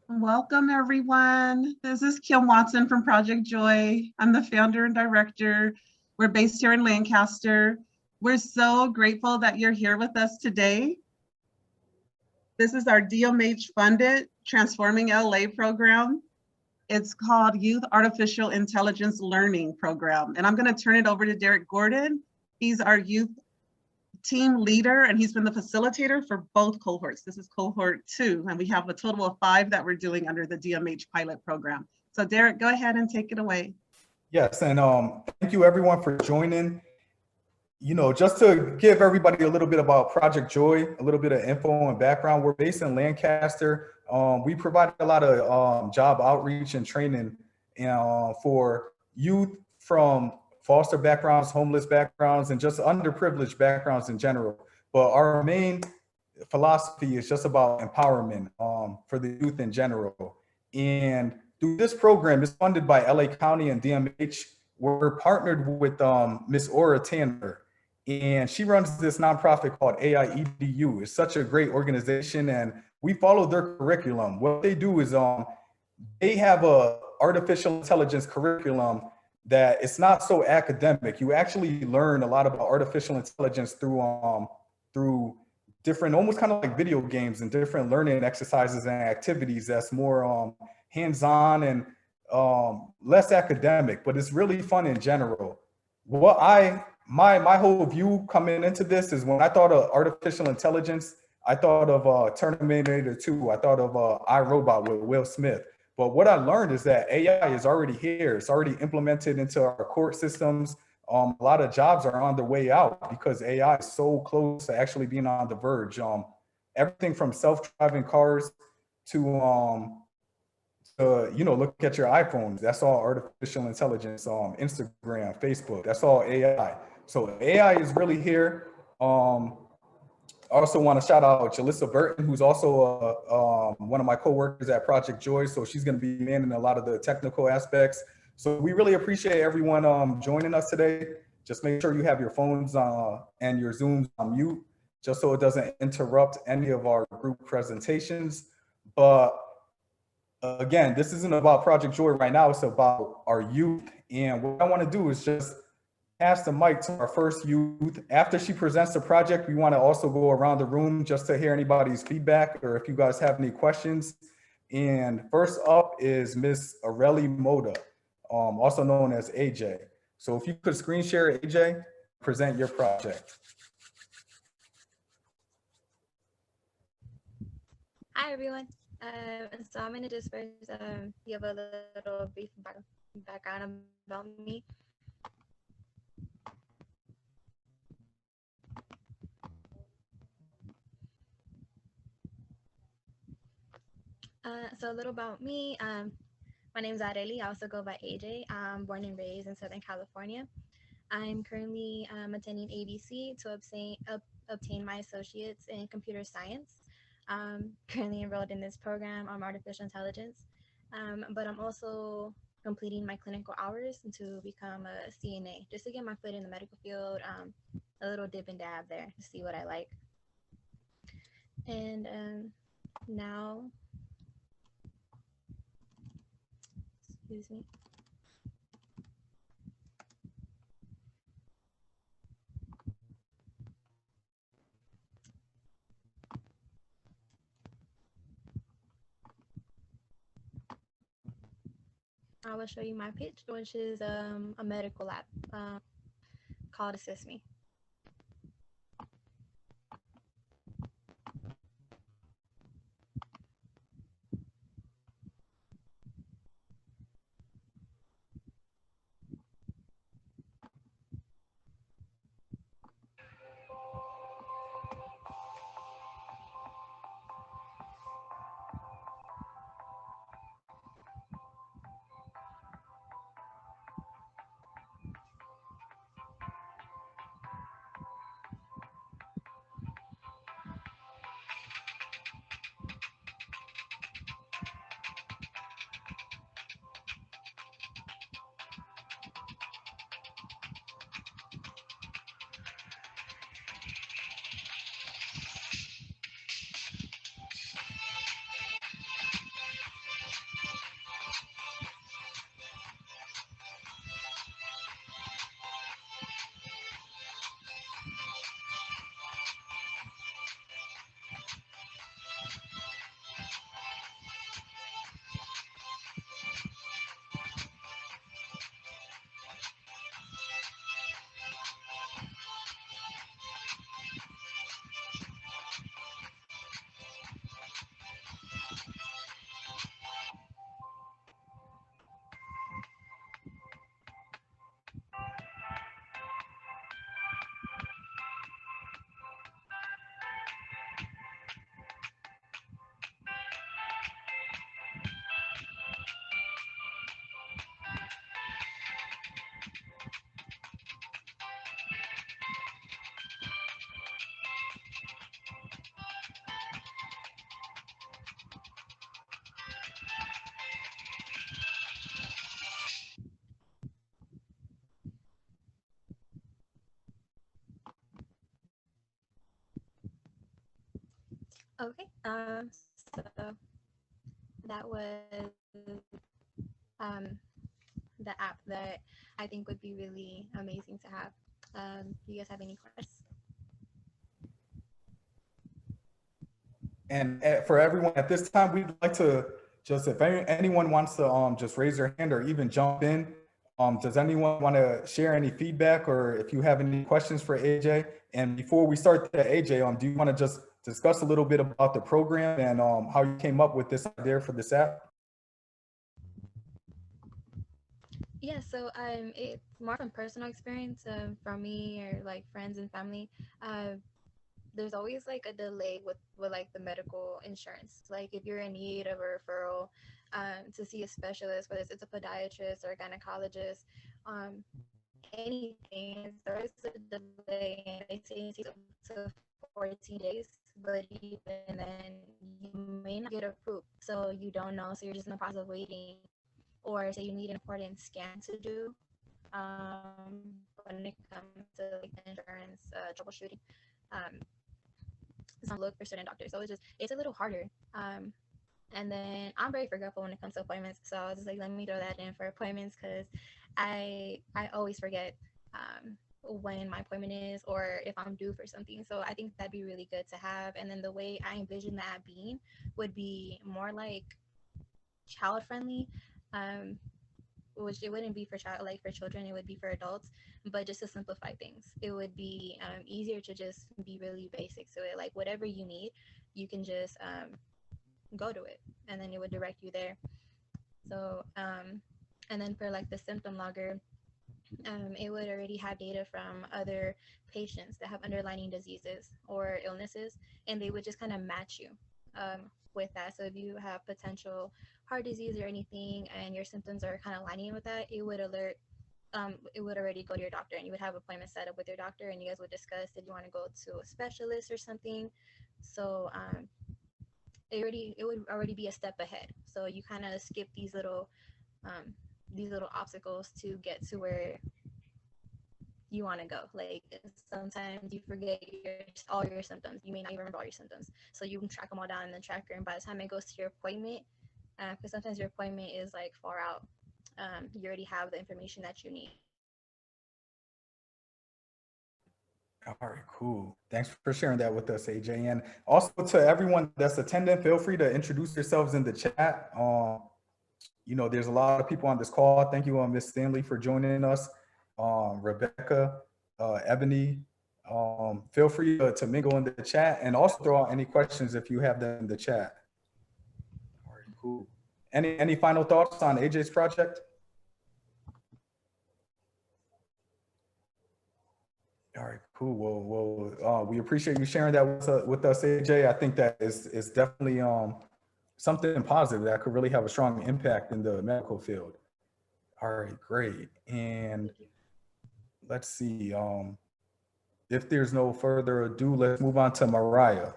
Welcome, everyone. This is Kim Watson from Project Joy. I'm the founder and director. We're based here in Lancaster. We're so grateful that you're here with us today. This is our DMH funded Transforming LA program. It's called Youth Artificial Intelligence Learning Program. And I'm going to turn it over to Derek Gordon. He's our youth team leader, and he's been the facilitator for both cohorts. This is cohort 2, and we have a total of 5 that we're doing under the DMH pilot program. So Derek, go ahead and take it away. Yes, and thank you everyone for joining. Just to give everybody a little bit about Project Joy, a little bit of info and background, we're based in Lancaster. We provide a lot of job outreach and training for youth from foster backgrounds, homeless backgrounds, and just underprivileged backgrounds in general. But our main philosophy is just about empowerment for the youth in general. And through this program, it's funded by LA County and DMH. We're partnered with Miss Aura Tanner, and she runs this nonprofit called AIEDU. It's such a great organization, and we follow their curriculum. What they do is they have a artificial intelligence curriculum that it's not so academic. You actually learn a lot about artificial intelligence through different, almost kind of like video games and different learning exercises and activities that's more hands-on and less academic, but it's really fun in general. My whole view coming into this is when I thought of artificial intelligence, I thought of Terminator 2. I thought of iRobot with Will Smith. But what I learned is that AI is already here. It's already implemented into our court systems. A lot of jobs are on their way out because AI is so close to actually being on the verge. Everything from self-driving cars to look at your iPhones. That's all artificial intelligence. Instagram, Facebook. That's all AI. So AI is really here. I also want to shout out Jalissa Burton, who's also one of my coworkers at Project Joy. So she's going to be managing a lot of the technical aspects. So we really appreciate everyone joining us today. Just make sure you have your phones and your Zooms on mute, just so it doesn't interrupt any of our group presentations. But again, this isn't about Project Joy right now. It's about our youth. And what I want to do is just pass the mic to our first youth. After she presents the project, we want to also go around the room just to hear anybody's feedback or if you guys have any questions. And first up is Miss Areli Moda, also known as AJ. So if you could screen share, AJ, present your project. Hi, everyone. So I'm going to just first give a little brief background about me. So a little about me. My name is Areli. I also go by AJ. I'm born and raised in Southern California. I'm currently attending ABC to obtain my associates in computer science. Currently enrolled in this program on artificial intelligence, but I'm also completing my clinical hours to become a CNA, just to get my foot in the medical field, a little dip and dab there to see what I like. And now, excuse me. I will show you my pitch, which is a medical app called Assist Me. Okay. So that was um, the app that I think would be really amazing to have. Do you guys have any questions? And for everyone at this time, we'd like to just, if anyone wants to just raise their hand or even jump in, does anyone want to share any feedback or if you have any questions for AJ? And before we start that, AJ, do you want to just discuss a little bit about the program and how you came up with this idea for this app? Yeah, so it's more from personal experience from me or like friends and family. Uh, there's always like a delay with like the medical insurance. Like if you're in need of a referral to see a specialist, whether it's a podiatrist or a gynecologist, um, anything, it's always a delay, and they say it takes up to 14 days. But even then, you may not get approved, so you don't know. So you're just in the process of waiting, or say you need an important scan to do when it comes to like the insurance troubleshooting. Um, some look for certain doctors. So it's a little harder. And then I'm very forgetful when it comes to appointments. So I was just like, let me throw that in for appointments because I always forget when my appointment is or if I'm due for something. So I think that'd be really good to have. And then the way I envision that being would be more like child friendly. Um, which it wouldn't be for for children, it would be for adults, but just to simplify things, it would be easier to just be really basic to it. Like whatever you need, you can just go to it, and then it would direct you there. So and then for like the symptom logger, it would already have data from other patients that have underlying diseases or illnesses, and they would just kind of match you with that. So if you have potential heart disease or anything, and your symptoms are kind of lining with that, it would alert. It would already go to your doctor, and you would have appointment set up with your doctor, and you guys would discuss if you want to go to a specialist or something. So it would already be a step ahead. So you kind of skip these little obstacles to get to where you want to go. Like sometimes you forget all your symptoms. You may not even remember all your symptoms. So you can track them all down in the tracker, and by the time it goes to your appointment, because sometimes your appointment is like far out, you already have the information that you need. All right, cool. Thanks for sharing that with us, AJ. And also to everyone that's attending, feel free to introduce yourselves in the chat. There's a lot of people on this call. Thank you, Ms. Stanley, for joining us. Rebecca, Ebony, feel free to mingle in the chat and also throw out any questions if you have them in the chat. All right, cool. Any final thoughts on AJ's project? All right, cool. Well, we appreciate you sharing that with us, AJ. I think that is definitely something positive that could really have a strong impact in the medical field. All right, great. And let's see. If there's no further ado, let's move on to Mariah.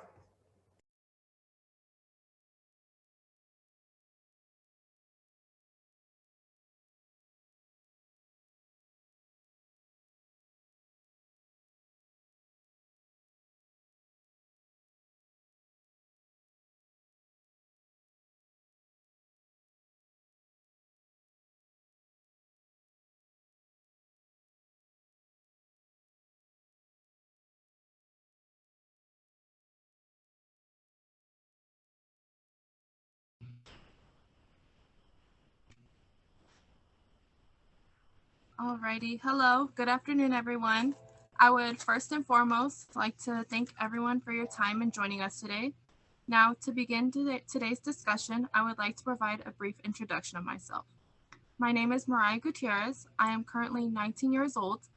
Alrighty, hello, good afternoon, everyone. I would first and foremost like to thank everyone for your time in joining us today. Now, to begin today's discussion, I would like to provide a brief introduction of myself. My name is Mariah Gutierrez. I am currently 19 years old.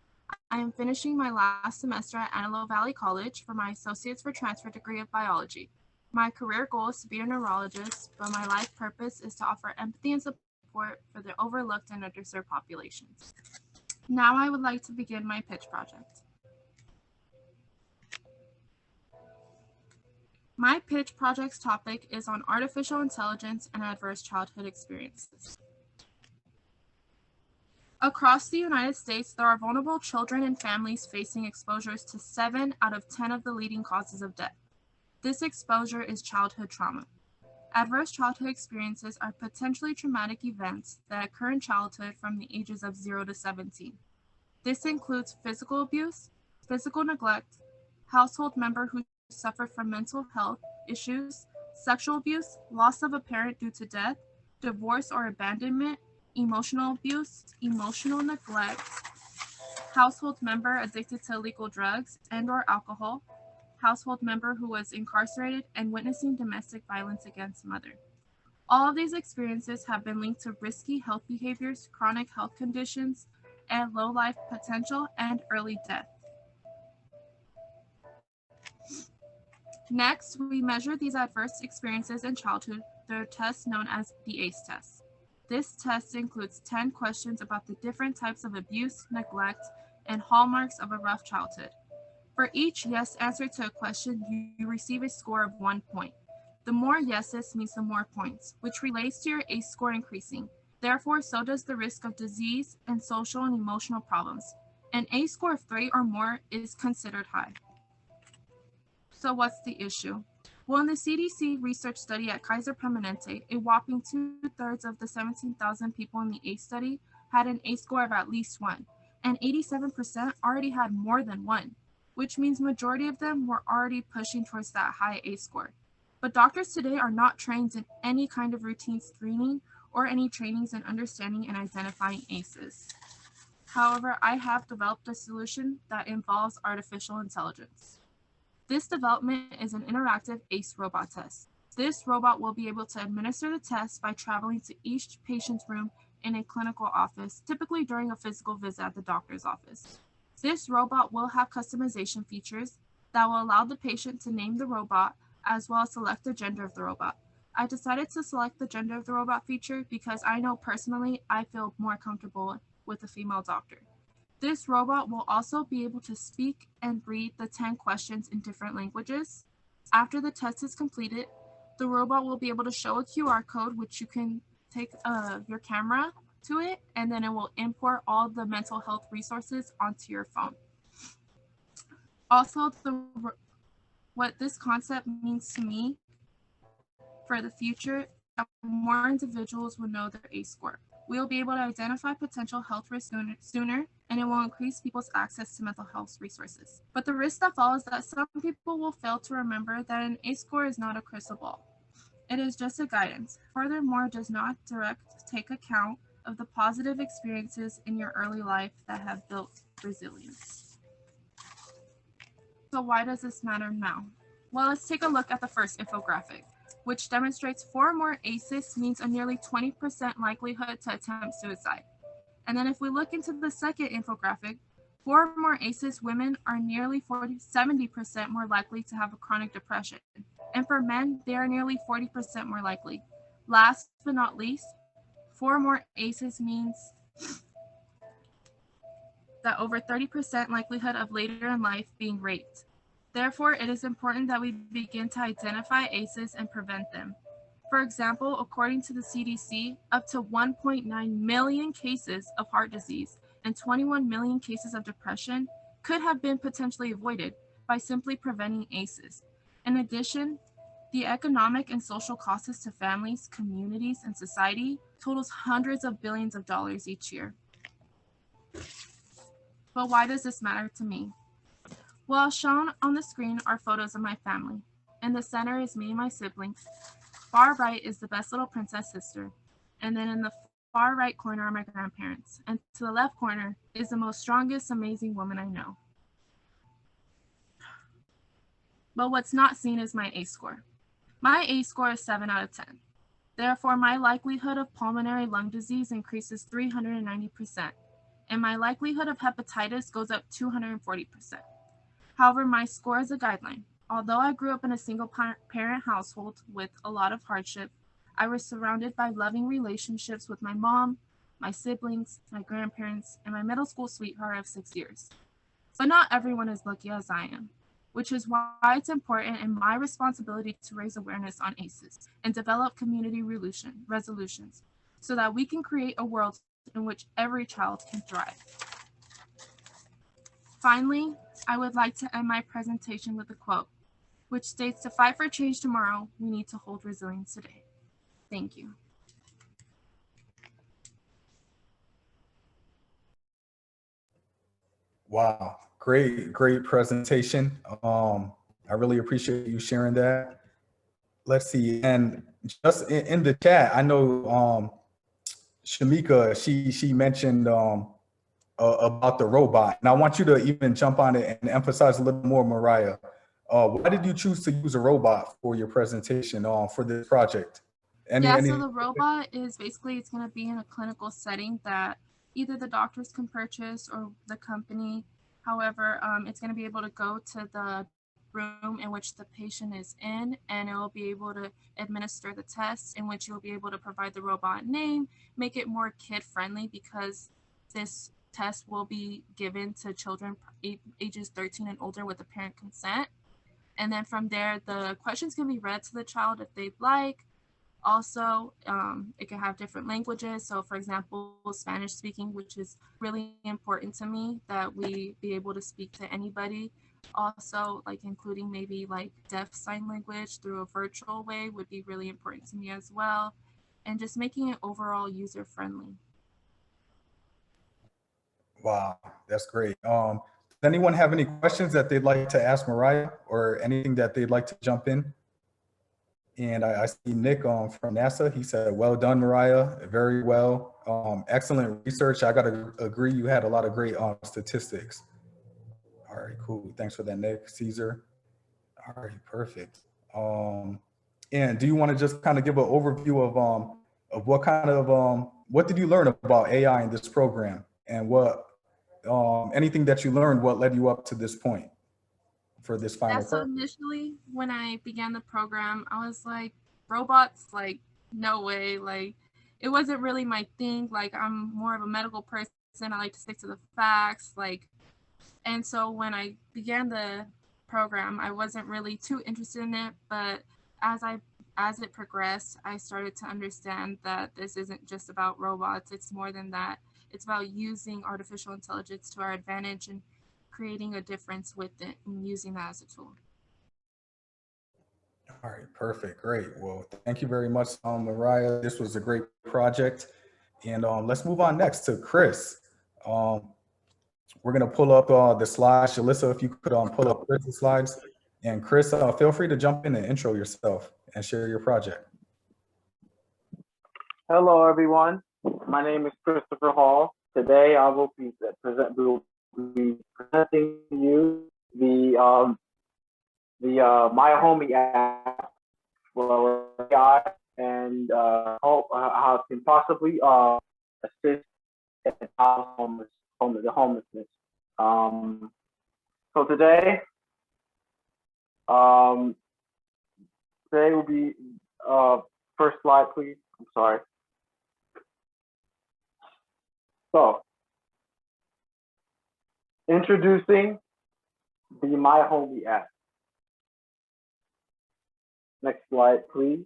I am finishing my last semester at Antelope Valley College for my Associates for Transfer degree of Biology. My career goal is to be a neurologist, but my life purpose is to offer empathy and support for the overlooked and underserved populations. Now I would like to begin my pitch project. My pitch project's topic is on artificial intelligence and adverse childhood experiences. Across the United States, there are vulnerable children and families facing exposures to 7 out of 10 of the leading causes of death. This exposure is childhood trauma. Adverse childhood experiences are potentially traumatic events that occur in childhood from the ages of 0 to 17. This includes physical abuse, physical neglect, household member who suffer from mental health issues, sexual abuse, loss of a parent due to death, divorce or abandonment, emotional abuse, emotional neglect, household member addicted to illegal drugs and/or alcohol, household member who was incarcerated, and witnessing domestic violence against mother. All of these experiences have been linked to risky health behaviors, chronic health conditions, and low life potential and early death. Next, we measure these adverse experiences in childhood through a test known as the ACE test. This test includes 10 questions about the different types of abuse, neglect, and hallmarks of a rough childhood. For each yes answer to a question, you receive a score of 1 point. The more yeses means the more points, which relates to your ACE score increasing. Therefore, so does the risk of disease and social and emotional problems. An ACE score of 3 or more is considered high. So what's the issue? Well, in the CDC research study at Kaiser Permanente, a whopping 2/3 of the 17,000 people in the ACE study had an ACE score of at least 1, and 87% already had more than 1, which means majority of them were already pushing towards that high ACE score. But doctors today are not trained in any kind of routine screening or any trainings in understanding and identifying ACEs. However, I have developed a solution that involves artificial intelligence. This development is an interactive ACE robot test. This robot will be able to administer the test by traveling to each patient's room in a clinical office, typically during a physical visit at the doctor's office. This robot will have customization features that will allow the patient to name the robot as well as select the gender of the robot. I decided to select the gender of the robot feature because I know personally I feel more comfortable with a female doctor. This robot will also be able to speak and read the 10 questions in different languages. After the test is completed, the robot will be able to show a QR code, which you can take your camera to it, and then it will import all the mental health resources onto your phone. Also, what this concept means to me for the future, more individuals will know their ACE score. We will be able to identify potential health risks sooner, and it will increase people's access to mental health resources. But the risk that follows is that some people will fail to remember that an ACE score is not a crystal ball. It is just a guidance. Furthermore, it does not take account of the positive experiences in your early life that have built resilience. So why does this matter now? Well, let's take a look at the first infographic, which demonstrates 4 or more ACEs means a nearly 20% likelihood to attempt suicide. And then if we look into the second infographic, 4 or more ACEs women are nearly 70% more likely to have a chronic depression. And for men, they are nearly 40% more likely. Last but not least, 4 or more ACEs means that over 30% likelihood of later in life being raped. Therefore, it is important that we begin to identify ACEs and prevent them. For example, according to the CDC, up to 1.9 million cases of heart disease and 21 million cases of depression could have been potentially avoided by simply preventing ACEs. In addition, the economic and social costs to families, communities, and society totals hundreds of billions of dollars each year. But why does this matter to me? Well, shown on the screen are photos of my family. In the center is me and my siblings. Far right is the best little princess sister. And then in the far right corner are my grandparents. And to the left corner is the most strongest, amazing woman I know. But what's not seen is my ACE score. My ACE score is 7 out of 10. Therefore, my likelihood of pulmonary lung disease increases 390%, and my likelihood of hepatitis goes up 240%. However, my score is a guideline. Although I grew up in a single parent household with a lot of hardship, I was surrounded by loving relationships with my mom, my siblings, my grandparents, and my middle school sweetheart of 6 years. But not everyone is lucky as I am, which is why it's important and my responsibility to raise awareness on ACEs and develop community resolutions so that we can create a world in which every child can thrive. Finally, I would like to end my presentation with a quote. which states, to fight for change tomorrow, we need to hold resilience today. Thank you. Wow, great presentation. I really appreciate you sharing that. Let's see, and just in the chat, I know Shamika, she mentioned about the robot, and I want you to even jump on it and emphasize a little more, Mariah. Why did you choose to use a robot for your presentation for this project? So the robot is basically, it's going to be in a clinical setting that either the doctors can purchase or the company. However, it's going to be able to go to the room in which the patient is in, and it will be able to administer the tests, in which you'll be able to provide the robot name, make it more kid friendly, because this test will be given to children ages 13 and older with the parent consent. And then from there, the questions can be read to the child if they'd like. Also, it can have different languages. So for example, Spanish speaking, which is really important to me, that we be able to speak to anybody. Also, like including maybe like deaf sign language through a virtual way would be really important to me as well. And just making it overall user friendly. Wow, that's great. Does anyone have any questions that they'd like to ask Mariah, or anything that they'd like to jump in? And I see Nick from NASA. He said, well done, Mariah, very well. Excellent research. I gotta agree, you had a lot of great statistics. All right, cool. Thanks for that, Nick. Caesar. All right, perfect. And do you want to just kind of give an overview of what kind of what did you learn about AI in this program, and what anything that you learned, what led you up to this point for this final So initially when I began the program, I was like, robots, like no way, like it wasn't really my thing. Like I'm more of a medical person. I like to stick to the facts, like. And so when I began the program, I wasn't really too interested in it, but as it progressed, I started to understand that this isn't just about robots. It's more than that. It's about using artificial intelligence to our advantage and creating a difference with it and using that as a tool. All right, perfect, great. Well, thank you very much, Mariah. This was a great project. And let's move on next to Chris. We're gonna pull up the slides. Alyssa, if you could pull up Chris's slides. And Chris, feel free to jump in and intro yourself and share your project. Hello, everyone. My name is Christopher Hall. Today, I will be presenting you the My Homie app for AI, and how it can possibly assist in homelessness. So today will be first slide, please. I'm sorry. So, introducing the My Homie app. Next slide, please.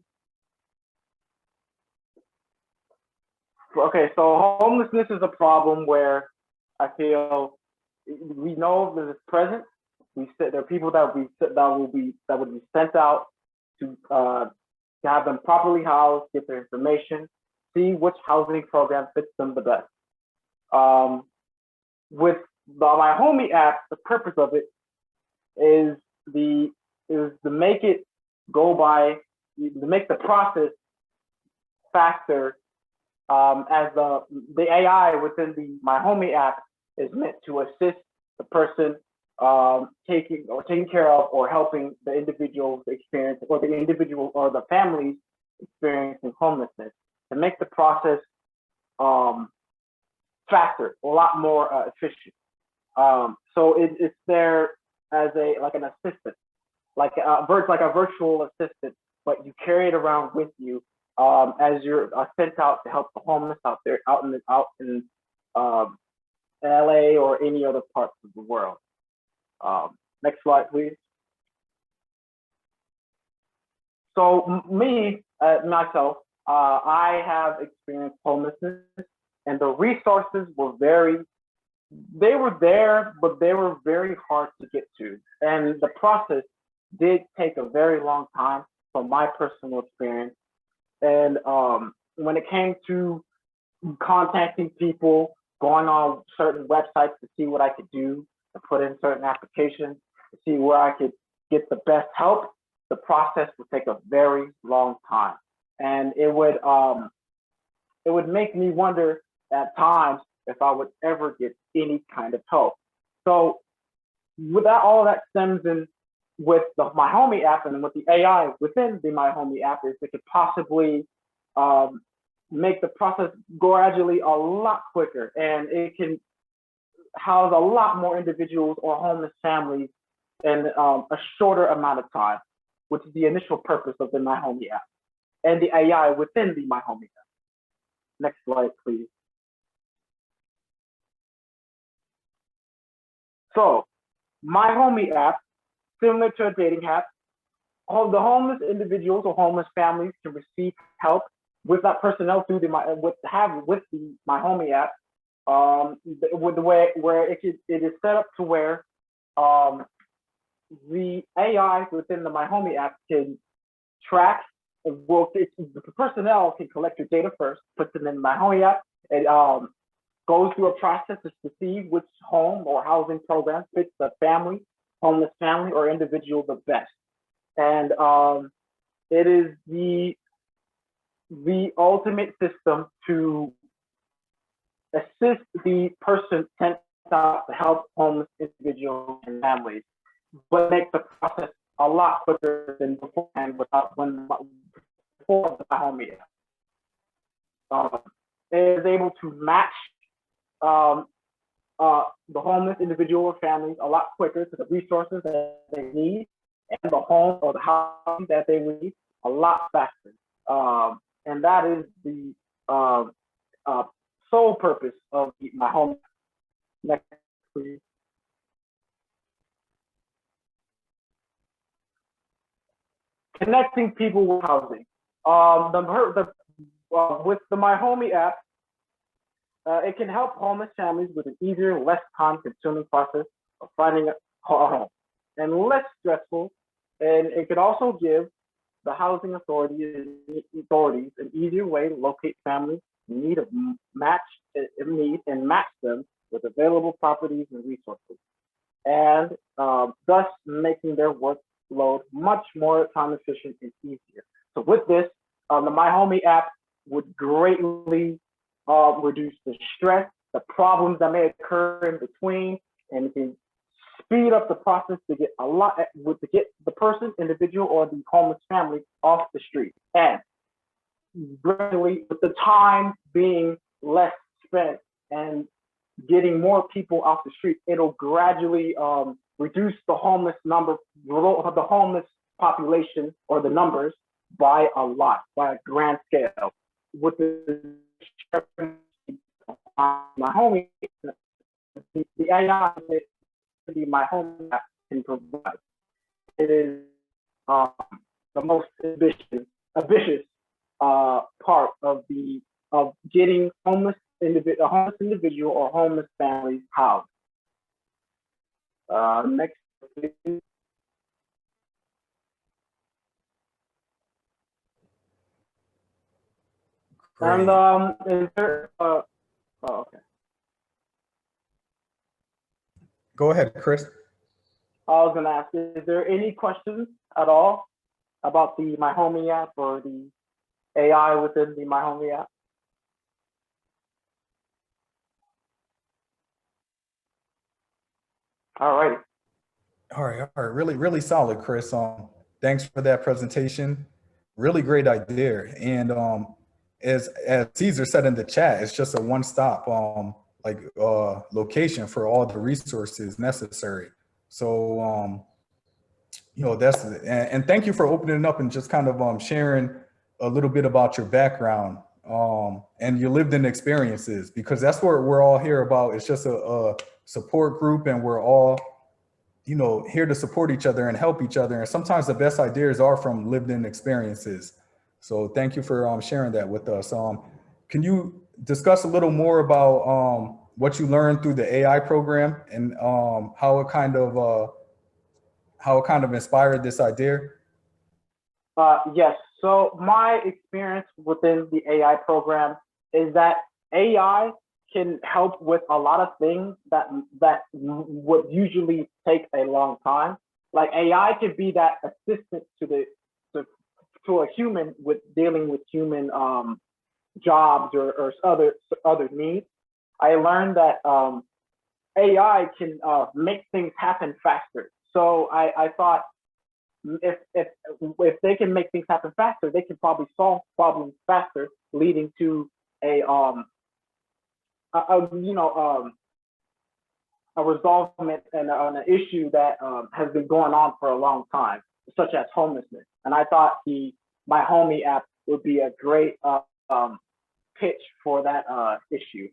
Okay, so homelessness is a problem where I feel we know that it's present. We said there are people that would be sent out to have them properly housed, get their information, see which housing program fits them the best. With the My Homie app, the purpose of it is to make it go by, to make the process faster, as the AI within the My Homie app is meant to assist the person taking care of or helping the individual's experience, or the individual or the families experiencing homelessness, to make the process faster, a lot more efficient. So it's there as an assistant, like a virtual assistant, but you carry it around with you as you're sent out to help the homeless out in LA or any other parts of the world. Next slide, please. So myself, I have experienced homelessness, and the resources were they were there, but they were very hard to get to. And the process did take a very long time from my personal experience. And when it came to contacting people, going on certain websites to see what I could do, to put in certain applications, to see where I could get the best help, the process would take a very long time. And it would make me wonder at times if I would ever get any kind of help. So with that, all of that stems in with My Homie app and with the AI within the My Homie app is it could possibly make the process gradually a lot quicker, and it can house a lot more individuals or homeless families in a shorter amount of time, which is the initial purpose of the My Homie app and the AI within the My Homie app. Next slide, please. So, My Homie app, similar to a dating app, all the homeless individuals or homeless families can receive help with that personnel through the My Homie app. With the way where it is set up to where the AI within the My Homie app can track. Well, the personnel can collect your data first, puts it in My Homie app. It goes through a process to see which home or housing program fits the family, homeless family or individual the best. And it is the ultimate system to assist the person sent out to help homeless individuals and families, but make the process a lot quicker than beforehand before the My Homie app. It is able to match the homeless individual or families a lot quicker to the resources that they need and the home or the housing that they need a lot faster. And that is the sole purpose of My Homie. Next, please. Connecting people with housing. With the My Homie app, it can help homeless families with an easier, less time-consuming process of finding a home, and less stressful. And it could also give the housing authorities an easier way to locate families in need and match them with available properties and resources, and thus making their workload much more time efficient and easier. So with this, the My Homie app would greatly reduce the stress, the problems that may occur in between, and it can speed up the process to get the person, individual, or the homeless family off the street. And gradually, with the time being less spent and getting more people off the street, it'll gradually reduce the homeless population or the numbers by a lot, by a grand scale. With the My Homie, the AI My Homie app can provide. It is the most ambitious part of getting a homeless individual or homeless families housed. Next, please. Great. And okay. Go ahead, Chris. I was going to ask, is there any questions at all about the My Homie app or the AI within the My Homie app? All righty. All right. Really, really solid, Chris. Thanks for that presentation. Really great idea. And as Caesar said in the chat, it's just a one-stop location for all the resources necessary. So and thank you for opening up and just kind of sharing a little bit about your background and your lived in experiences, because that's what we're all here about. It's just a support group, and we're all here to support each other and help each other. And sometimes the best ideas are from lived in experiences. So thank you for sharing that with us. Can you discuss a little more about what you learned through the AI program and how how it kind of inspired this idea? Yes. So my experience within the AI program is that AI can help with a lot of things that would usually take a long time. Like AI can be that assistant to a human with dealing with human jobs or other needs. I learned that AI can make things happen faster. So I thought if they can make things happen faster, they can probably solve problems faster, leading to a resolvement and an issue that has been going on for a long time, such as homelessness. And I thought the My Homie app would be a great pitch for that issue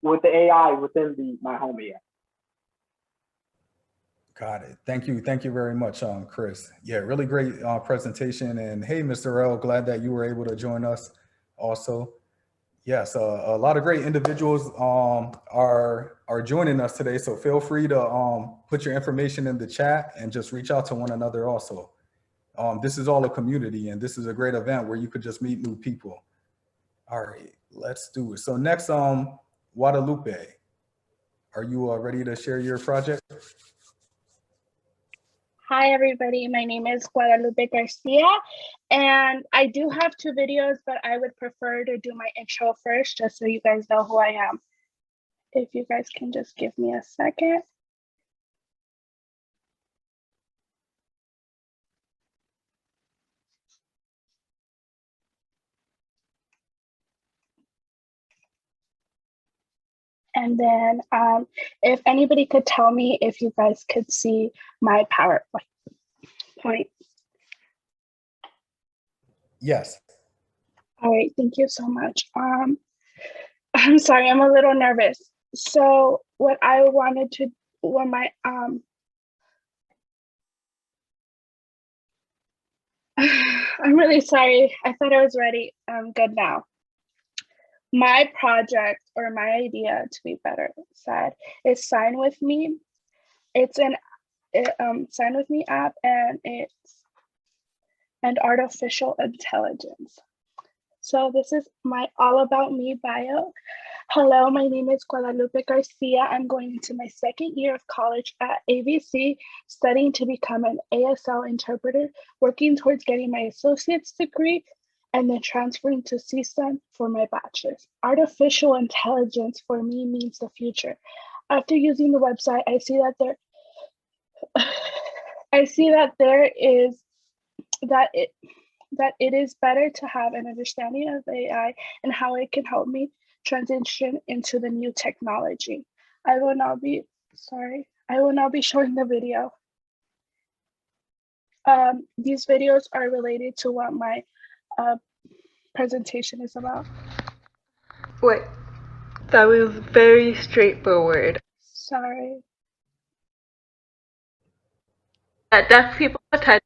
with the AI within the My Homie app. Got it. Thank you. Thank you very much, Chris. Yeah, really great presentation. And hey, Mr. L, glad that you were able to join us also. Yes, a lot of great individuals are joining us today. So feel free to put your information in the chat and just reach out to one another also. This is all a community, and this is a great event where you could just meet new people. All right, let's do it. So next, Guadalupe, are you ready to share your project? Hi, everybody. My name is Guadalupe Garcia, and I do have 2 videos, but I would prefer to do my intro first, just so you guys know who I am. If you guys can just give me a second. And then if anybody could tell me if you guys could see my PowerPoint. Yes. All right, thank you so much. I'm sorry, I'm a little nervous. So what I wanted to, when my, I'm really sorry. I thought I was ready. I'm good now. My project, or my idea to be better said, is Sign With Me. It's an Sign With Me app, and it's an artificial intelligence. So this is my all about me bio. Hello, my name is Guadalupe Garcia. I'm going into my 2nd year of college at ABC, studying to become an ASL interpreter, working towards getting my associate's degree, and then transferring to CSUN for my bachelor's. Artificial intelligence for me means the future. After using the website, I see that it is better to have an understanding of AI and how it can help me transition into the new technology. I will now be showing the video. These videos are related to what my presentation is about. Wait, that was very straightforward. Sorry. Deaf people attend.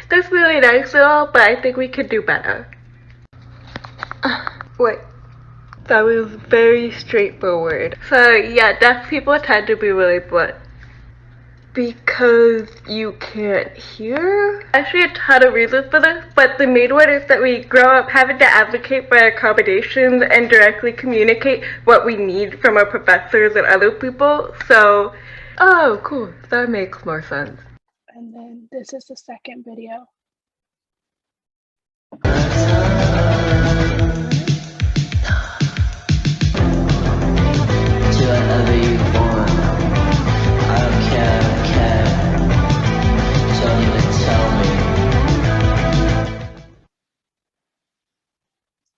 That's really nice and all, but I think we could do better. Wait, that was very straightforward. So yeah, deaf people tend to be really blunt. Because you can't hear? Actually, a ton of reasons for this, but the main one is that we grow up having to advocate for accommodations and directly communicate what we need from our professors and other people. So, oh, cool. That makes more sense. And then this is the second video. Do whatever you want. I don't care. Don't even tell me.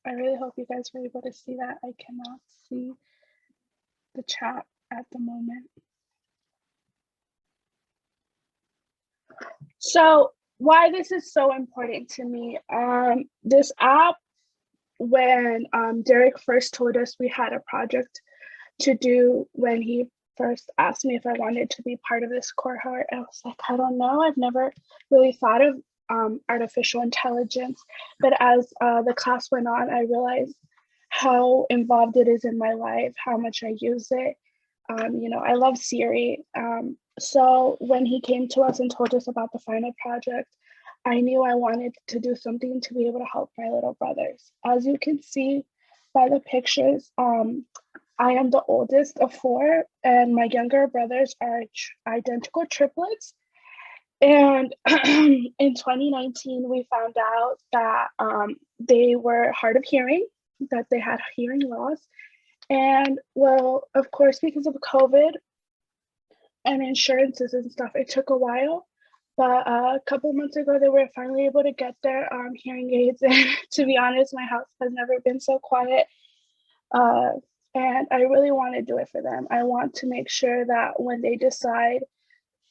I really hope you guys were able to see that. I cannot see the chat at the moment. So why this is so important to me, this app, when Derek first told us we had a project to do, when he first asked me if I wanted to be part of this cohort, I was like, I don't know. I've never really thought of artificial intelligence. But as the class went on, I realized how involved it is in my life, how much I use it. I love Siri. So when he came to us and told us about the final project, I knew I wanted to do something to be able to help my little brothers. As you can see by the pictures, I am the oldest of four, and my younger brothers are identical triplets. And in 2019, we found out that they were hard of hearing, that they had hearing loss. And well, of course, because of COVID and insurances and stuff, it took a while. But a couple months ago, they were finally able to get their hearing aids. And to be honest, my house has never been so quiet. And I really want to do it for them. I want to make sure that when they decide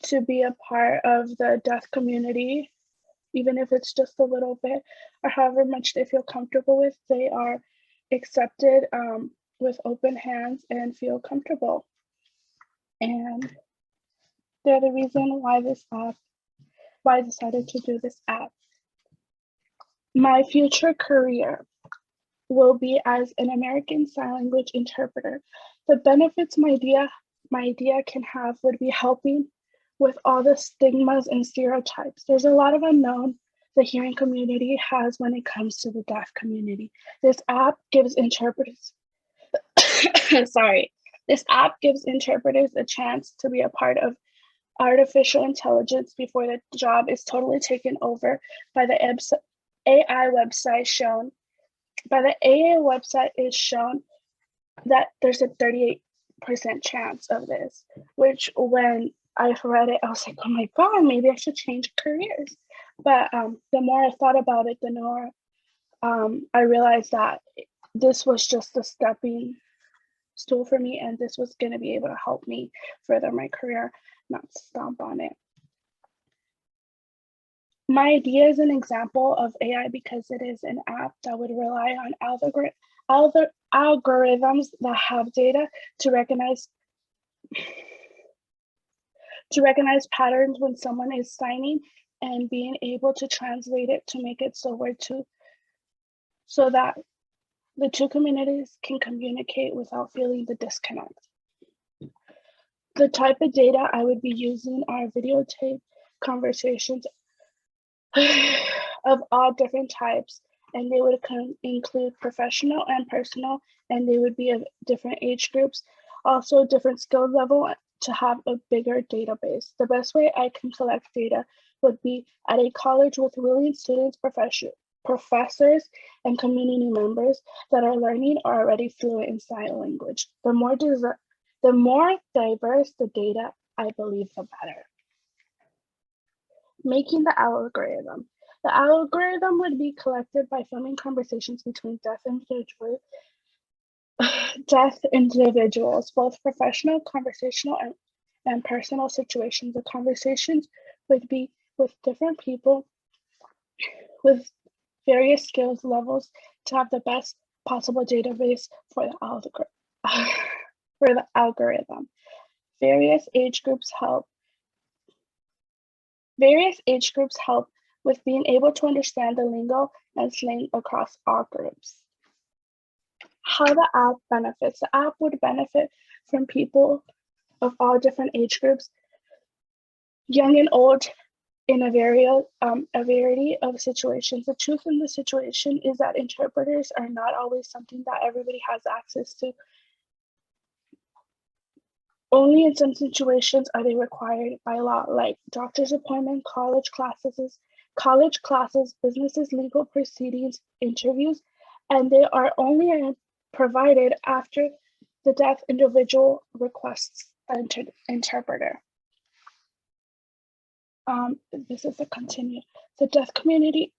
to be a part of the deaf community, even if it's just a little bit or however much they feel comfortable with, they are accepted with open hands and feel comfortable. And they're the reason why I decided to do this app. My future career will be as an American Sign Language interpreter. The benefits my idea can have would be helping with all the stigmas and stereotypes. There's a lot of unknown the hearing community has when it comes to the deaf community. This app gives interpreters, this app gives interpreters a chance to be a part of artificial intelligence before the job is totally taken over by the AI website shown. By the AI website is shown that there's a 38% chance of this, which when I read it, I was like, oh my God, maybe I should change careers. But the more I thought about it, the more I realized that this was just a stepping stool for me, and this was going to be able to help me further my career, not stomp on it. My idea is an example of AI because it is an app that would rely on algorithms that have data to recognize patterns when someone is signing and being able to translate it to make it so that the two communities can communicate without feeling the disconnect. The type of data I would be using are videotape conversations of all different types, and they would include professional and personal, and they would be of different age groups, also different skill level to have a bigger database. The best way I can collect data would be at a college with willing students, professors, and community members that are learning or already fluent in sign language. The more diverse the data, I believe, the better. Making the algorithm. The algorithm would be collected by filming conversations between deaf individuals, both professional, conversational, and personal situations. The conversations would be with different people with various skills levels to have the best possible database for the algorithm. Various age groups help with being able to understand the lingo and slang across all groups. How the app benefits. The app would benefit from people of all different age groups, young and old, in a variety of situations. The truth in the situation is that interpreters are not always something that everybody has access to. Only in some situations are they required by law, like doctor's appointment, college classes, businesses, legal proceedings, interviews, and they are only provided after the deaf individual requests an interpreter. This is a continue. The deaf community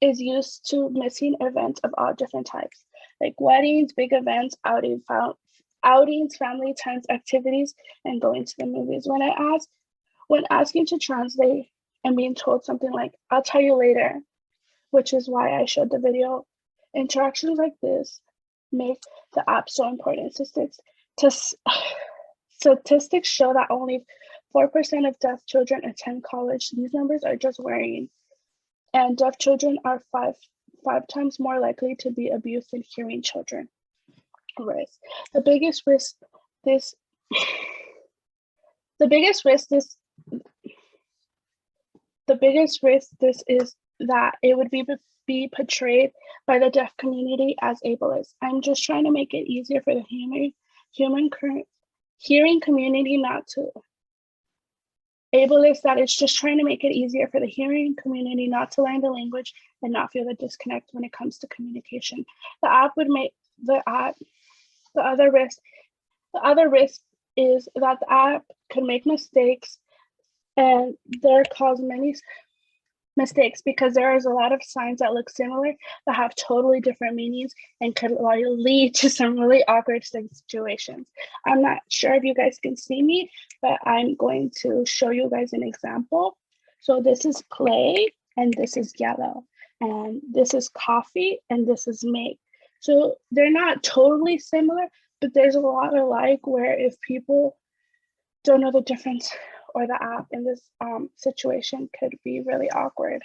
is used to missing events of all different types, like weddings, big events, outings, family times, activities, and going to the movies. When asking to translate and being told something like, I'll tell you later, which is why I showed the video, interactions like this make the app so important. Statistics show that only 4% of deaf children attend college. These numbers are just worrying. And deaf children are five times more likely to be abused than hearing children. Risk. The biggest risk The biggest risk this is that it would be portrayed by the deaf community as ableist. I'm just trying to make it easier for the hearing community not to ableist, that it's just trying to make it easier for the hearing community not to learn the language and not feel the disconnect when it comes to communication. The app would make the other risk is that the app could make mistakes, and there cause many mistakes because there is a lot of signs that look similar that have totally different meanings and could lead to some really awkward situations. I'm not sure if you guys can see me, but I'm going to show you guys an example. So this is play and this is yellow, and this is coffee and this is make. So they're not totally similar, but there's a lot alike where if people don't know the difference or the app in this situation could be really awkward.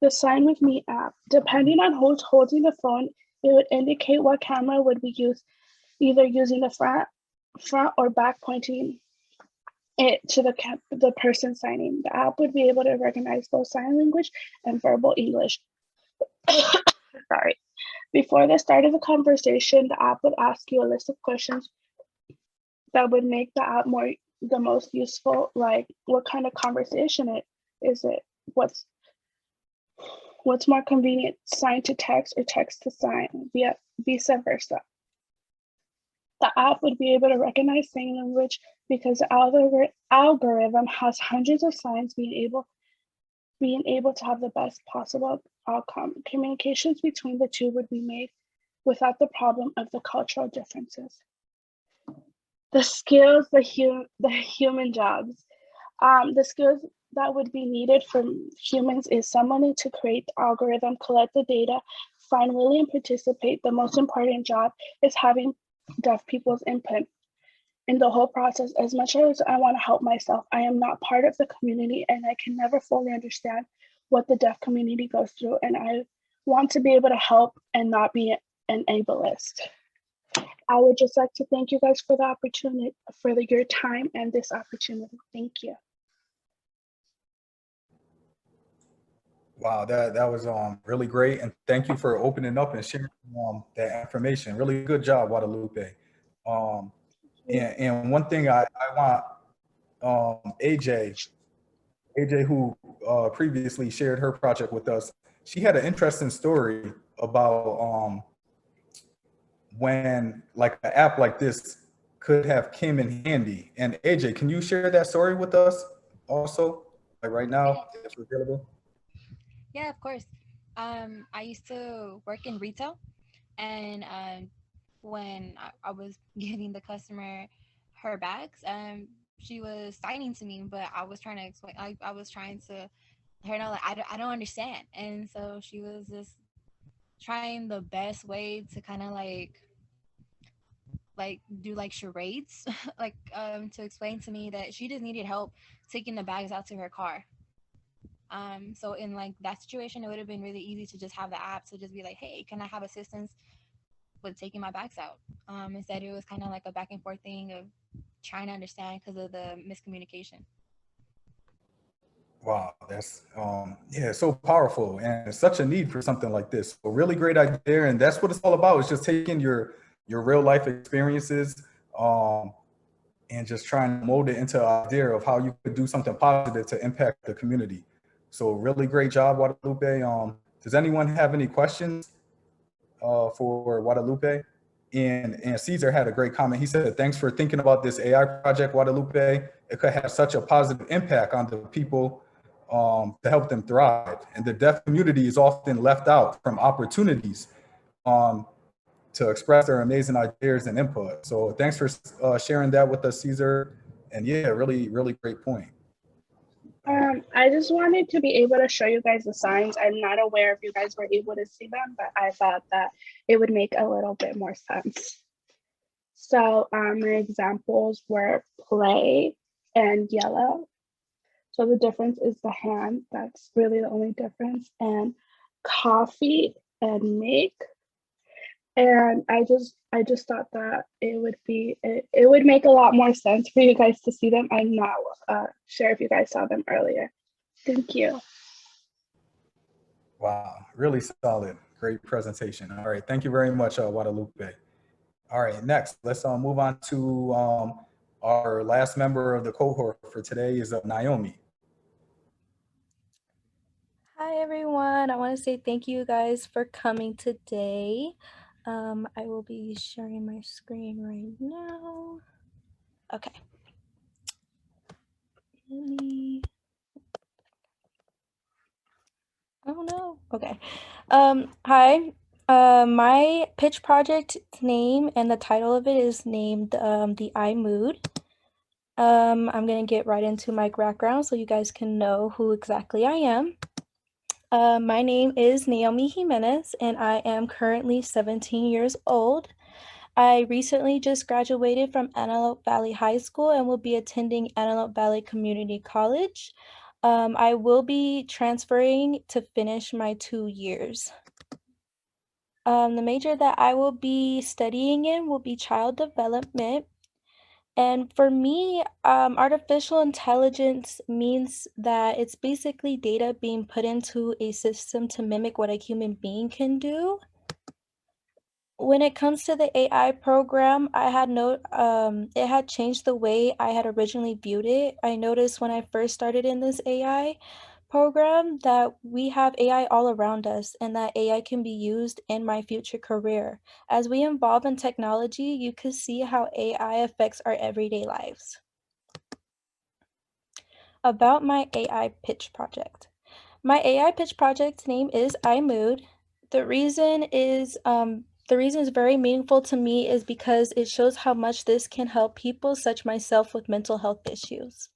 The Sign With Me app, depending on who's holding the phone, it would indicate what camera would be used, either using the front or back pointing it to the person signing. The app would be able to recognize both sign language and verbal English. Sorry. Before the start of the conversation, the app would ask you a list of questions that would make the app the most useful, like what kind of conversation is it? What's more convenient, sign to text or text to sign, vice versa. The app would be able to recognize sign language because the algorithm has hundreds of signs, being able to have the best possible outcome. Communications between the two would be made without the problem of the cultural differences. The skills, the human jobs. The skills that would be needed from humans is someone to create the algorithm, collect the data, find, willing, and participate. The most important job is having deaf people's input in the whole process. As much as I want to help myself, I am not part of the community and I can never fully understand what the deaf community goes through. And I want to be able to help and not be an ableist. I would just like to thank you guys for the opportunity, for your time and this opportunity. Thank you. Wow, that was really great, and thank you for opening up and sharing that information. Really good job, Guadalupe. And one thing I want AJ who previously shared her project with us, she had an interesting story about when like an app like this could have came in handy. And AJ, can you share that story with us also, like right now, if it's available? Yeah, of course. I used to work in retail, and when I was giving the customer her bags, she was signing to me, but I was trying to explain. I was trying to let her know, like, I don't understand, and so she was just trying the best way to kind of like do like charades, like to explain to me that she just needed help taking the bags out to her car. So in like that situation, it would have been really easy to just have the app to just be like, hey, can I have assistance with taking my bags out? Instead, it was kind of like a back and forth thing of trying to understand because of the miscommunication. Wow, that's yeah, so powerful and such a need for something like this. A really great idea, and that's what it's all about. It's just taking your real life experiences and just trying to mold it into an idea of how you could do something positive to impact the community. So really great job, Guadalupe. Does anyone have any questions for Guadalupe? And Caesar had a great comment. He said, thanks for thinking about this AI project, Guadalupe. It could have such a positive impact on the people to help them thrive. And the deaf community is often left out from opportunities to express their amazing ideas and input. So thanks for sharing that with us, Caesar. And yeah, really, really great point. I just wanted to be able to show you guys the signs. I'm not aware if you guys were able to see them, but I thought that it would make a little bit more sense. So my examples were play and yellow. So the difference is the hand. That's really the only difference. And coffee and make. And I just thought that it would make a lot more sense for you guys to see them. I'm not sure if you guys saw them earlier. Thank you. Wow, really solid. Great presentation. All right, thank you very much, Guadalupe. All right, next, let's move on to our last member of the cohort for today is Naomi. Hi everyone, I want to say thank you guys for coming today. I will be sharing my screen right now. Okay. Oh no. Okay. Hi. My pitch project name and the title of it is named the I Mood. I'm gonna get right into my background so you guys can know who exactly I am. My name is Naomi Jimenez, and I am currently 17 years old. I recently just graduated from Antelope Valley High School and will be attending Antelope Valley Community College. I will be transferring to finish my 2 years. The major that I will be studying in will be child development. And for me, artificial intelligence means that it's basically data being put into a system to mimic what a human being can do. When it comes to the AI program, it had changed the way I had originally viewed it. I noticed when I first started in this AI program that we have AI all around us and that AI can be used in my future career. As we evolve in technology, you can see how AI affects our everyday lives. About my AI pitch project. My AI pitch project name is iMood. The reason is very meaningful to me is because it shows how much this can help people such myself with mental health issues.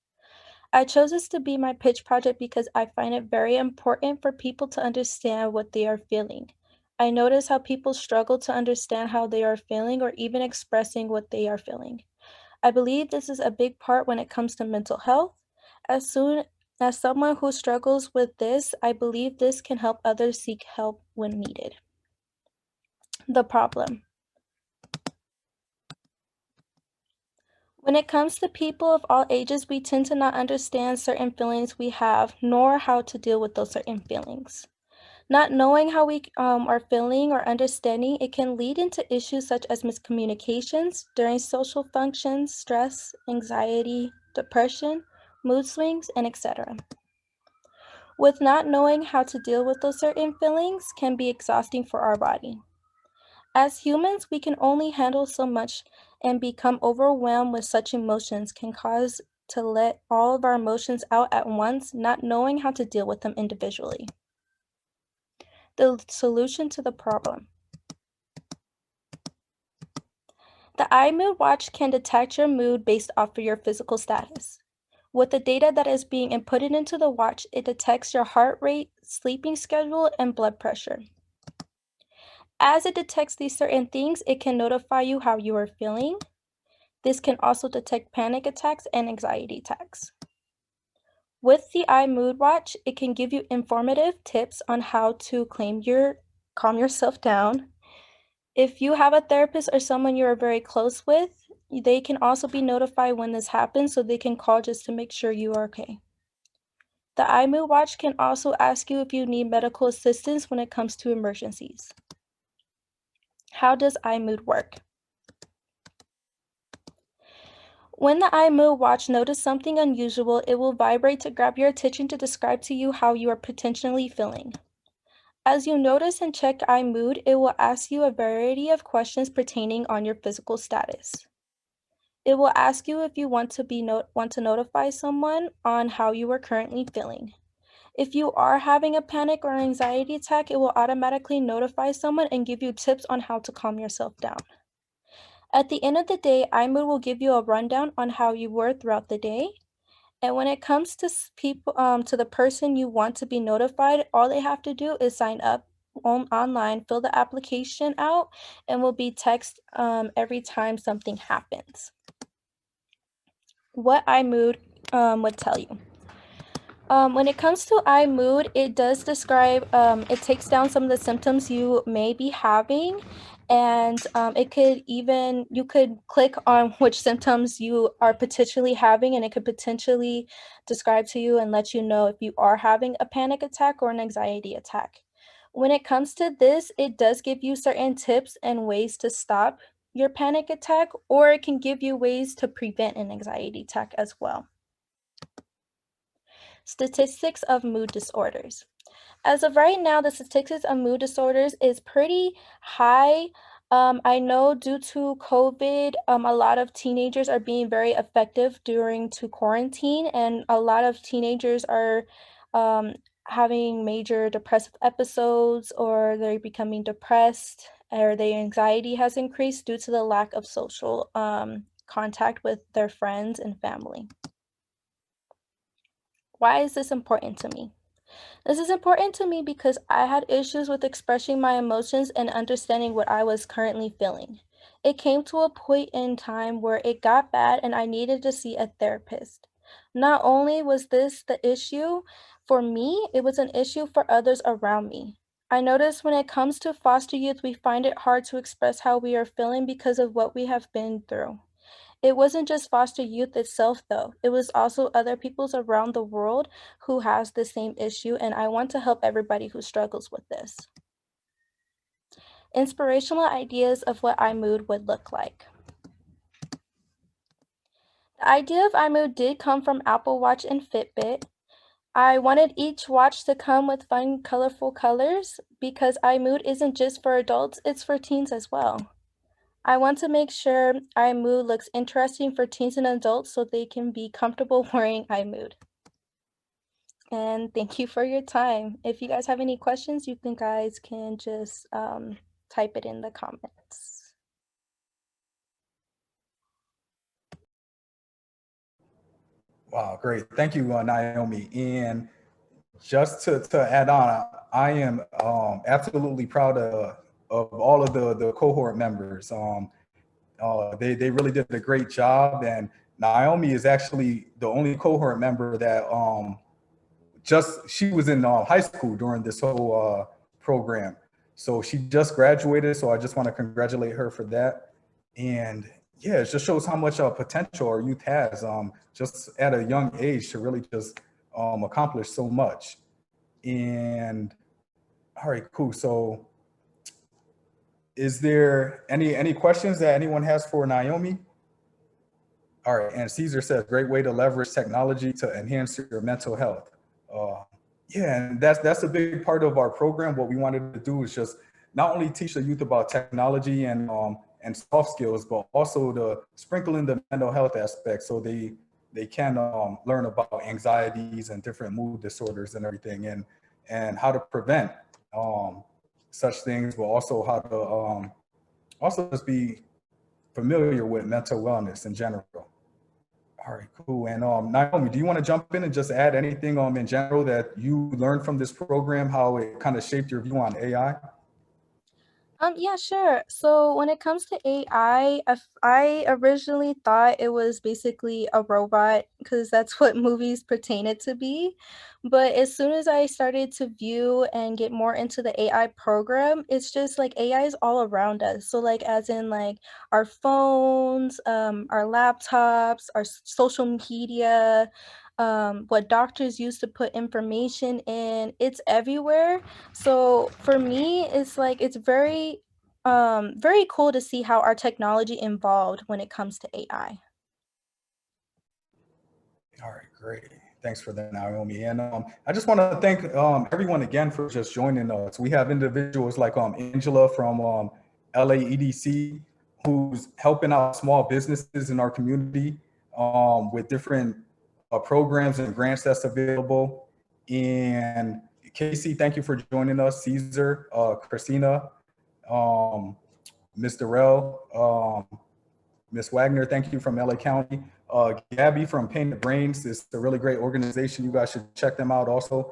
I chose this to be my pitch project because I find it very important for people to understand what they are feeling. I notice how people struggle to understand how they are feeling or even expressing what they are feeling. I believe this is a big part when it comes to mental health. As soon as someone who struggles with this, I believe this can help others seek help when needed. The problem. When it comes to people of all ages, we tend to not understand certain feelings we have, nor how to deal with those certain feelings. Not knowing how we are feeling or understanding, it can lead into issues such as miscommunications during social functions, stress, anxiety, depression, mood swings, and etc. With not knowing how to deal with those certain feelings can be exhausting for our body. As humans, we can only handle so much, and become overwhelmed with such emotions can cause to let all of our emotions out at once, not knowing how to deal with them individually. The solution to the problem. The iMood watch can detect your mood based off of your physical status. With the data that is being inputted into the watch, it detects your heart rate, sleeping schedule, and blood pressure. As it detects these certain things, it can notify you how you are feeling. This can also detect panic attacks and anxiety attacks. With the iMood watch, it can give you informative tips on how to calm yourself down. If you have a therapist or someone you are very close with, they can also be notified when this happens so they can call just to make sure you are okay. The iMood watch can also ask you if you need medical assistance when it comes to emergencies. How does iMood work? When the iMood watch notices something unusual, it will vibrate to grab your attention to describe to you how you are potentially feeling. As you notice and check iMood, it will ask you a variety of questions pertaining on your physical status. It will ask you if you want to notify someone on how you are currently feeling. If you are having a panic or anxiety attack, it will automatically notify someone and give you tips on how to calm yourself down. At the end of the day, iMood will give you a rundown on how you were throughout the day. And when it comes to to the person you want to be notified, all they have to do is sign up online, fill the application out, and will be text every time something happens. What iMood would tell you. When it comes to eye mood, it does describe, it takes down some of the symptoms you may be having, and it could even, you could click on which symptoms you are potentially having, and it could potentially describe to you and let you know if you are having a panic attack or an anxiety attack. When it comes to this, it does give you certain tips and ways to stop your panic attack, or it can give you ways to prevent an anxiety attack as well. Statistics of mood disorders. As of right now, the statistics of mood disorders is pretty high. I know due to COVID, a lot of teenagers are being very effective during to quarantine, and a lot of teenagers are having major depressive episodes, or they're becoming depressed, or their anxiety has increased due to the lack of social contact with their friends and family. Why is this important to me? This is important to me because I had issues with expressing my emotions and understanding what I was currently feeling. It came to a point in time where it got bad and I needed to see a therapist. Not only was this the issue for me, it was an issue for others around me. I noticed when it comes to foster youth, we find it hard to express how we are feeling because of what we have been through. It wasn't just foster youth itself, though. It was also other peoples around the world who has the same issue, and I want to help everybody who struggles with this. Inspirational ideas of what iMood would look like. The idea of iMood did come from Apple Watch and Fitbit. I wanted each watch to come with fun, colorful colors because iMood isn't just for adults, it's for teens as well. I want to make sure iMood looks interesting for teens and adults so they can be comfortable wearing iMood. And thank you for your time. If you guys have any questions, you guys can just type it in the comments. Wow, great. Thank you, Naomi. And just to add on, I am absolutely proud of all of the cohort members. They really did a great job. And Naomi is actually the only cohort member that she was in high school during this whole program. So she just graduated. So I just want to congratulate her for that. And yeah, it just shows how much potential our youth has just at a young age to really just accomplish so much. And all right, cool. So is there any questions that anyone has for Naomi? All right, and Caesar says, great way to leverage technology to enhance your mental health. Yeah, and that's a big part of our program. What we wanted to do is just not only teach the youth about technology and soft skills, but also to sprinkle in the mental health aspect so they can learn about anxieties and different mood disorders and everything, and how to prevent such things, but also how to also just be familiar with mental wellness in general. All right, cool. And Naomi, do you want to jump in and just add anything in general that you learned from this program, how it kind of shaped your view on AI? Yeah, sure. So when it comes to AI, I originally thought it was basically a robot because that's what movies pertain it to be. But as soon as I started to view and get more into the AI program, it's just like AI is all around us. So like as in like our phones, our laptops, our social media, what doctors use to put information in, it's everywhere. So for me, it's like it's very cool to see how our technology evolved when it comes to AI. All right, great. Thanks for that, Naomi. And I just want to thank everyone again for just joining us. We have individuals like Angela from LA EDC, who's helping out small businesses in our community with different programs and grants that's available. And Casey, thank you for joining us. Caesar, Christina, Ms. Darrell, Ms. Wagner, thank you from LA County. Gabby from Painted Brains is a really great organization. You guys should check them out also.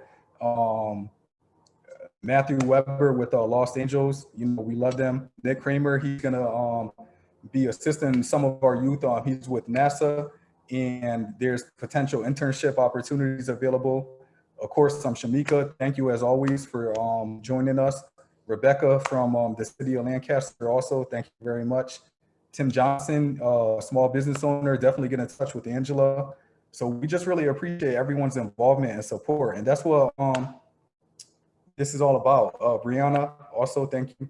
Matthew Weber with Lost Angels, you know, we love them. Nick Kramer, he's gonna be assisting some of our youth. He's with NASA, and there's potential internship opportunities available. Of course, I'm Shamika. Thank you as always for joining us. Rebecca from the city of Lancaster also, thank you very much. Tim Johnson, small business owner, definitely get in touch with Angela. So we just really appreciate everyone's involvement and support. And that's what this is all about. Brianna, also thank you.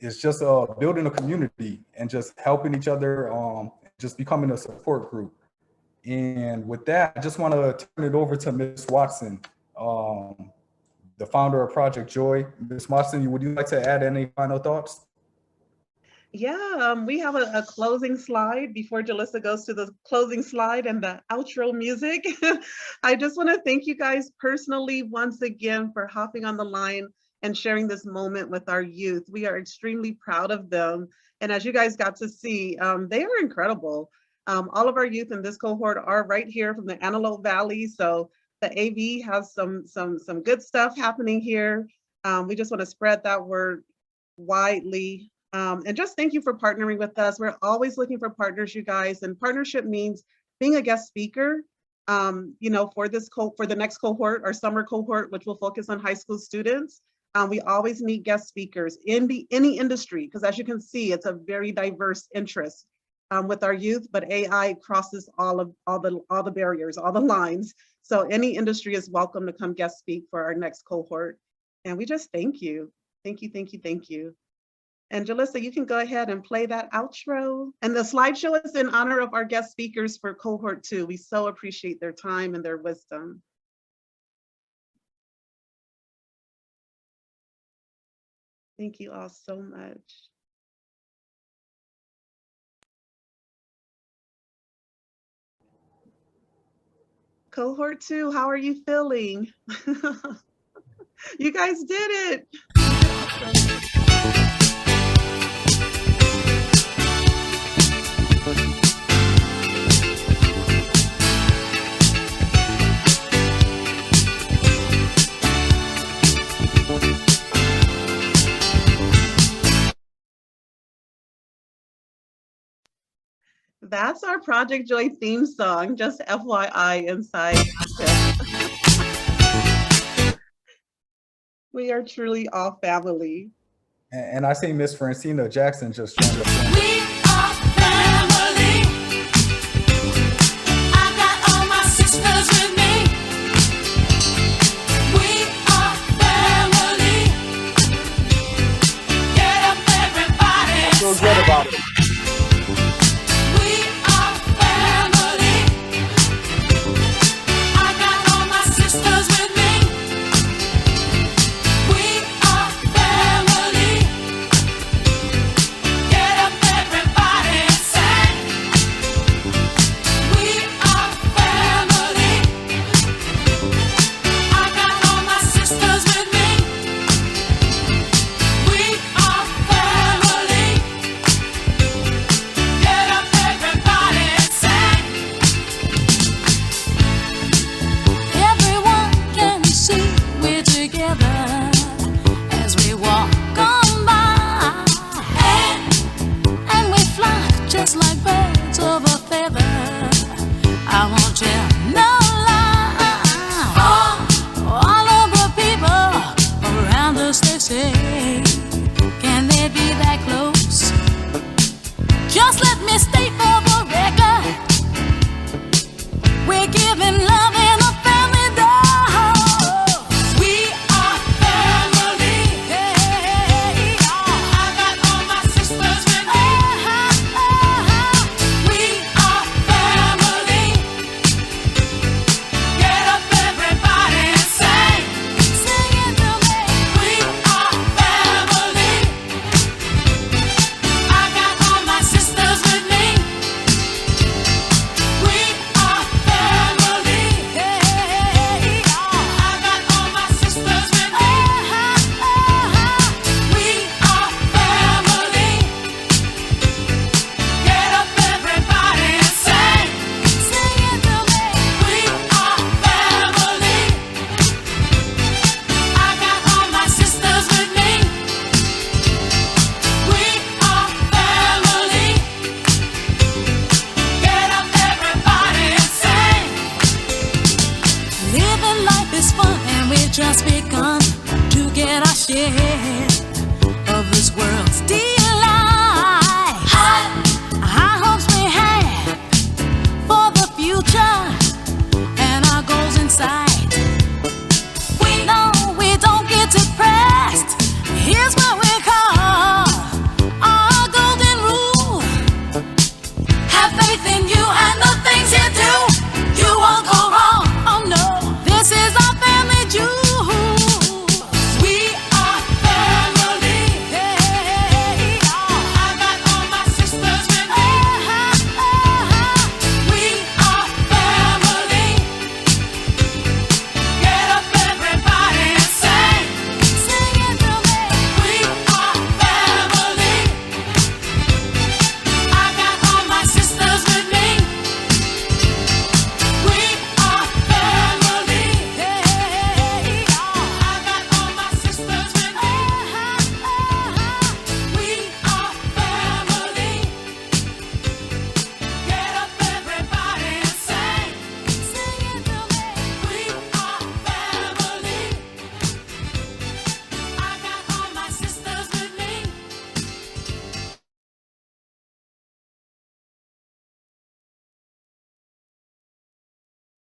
It's just building a community and just helping each other, just becoming a support group. And with that, I just want to turn it over to Ms. Watson, the founder of Project Joy. Ms. Watson, would you like to add any final thoughts? Yeah, we have a closing slide before Jalissa goes to the closing slide and the outro music. I just want to thank you guys personally once again for hopping on the line and sharing this moment with our youth. We are extremely proud of them. And as you guys got to see, they are incredible. All of our youth in this cohort are right here from the Antelope Valley. So the AV has some good stuff happening here. We just want to spread that word widely. And just thank you for partnering with us. We're always looking for partners, you guys. And partnership means being a guest speaker, you know, for the next cohort, our summer cohort, which will focus on high school students. We always need guest speakers in any industry, because as you can see, it's a very diverse interest with our youth, but AI crosses all the barriers, all the lines. So any industry is welcome to come guest speak for our next cohort. And we just thank you. Thank you, thank you, thank you. And Jalissa, you can go ahead and play that outro. And the slideshow is in honor of our guest speakers for cohort 2. We so appreciate their time and their wisdom. Thank you all so much. Cohort 2, how are you feeling? You guys did it. That's our Project Joy theme song, just FYI inside. We are truly all family. And I see Miss Francina Jackson just joined us. We are family. I got all my sisters with me. We are family. Get up, everybody. Feel good about it. of this world's delight. High hopes we have for the future and our goals inside.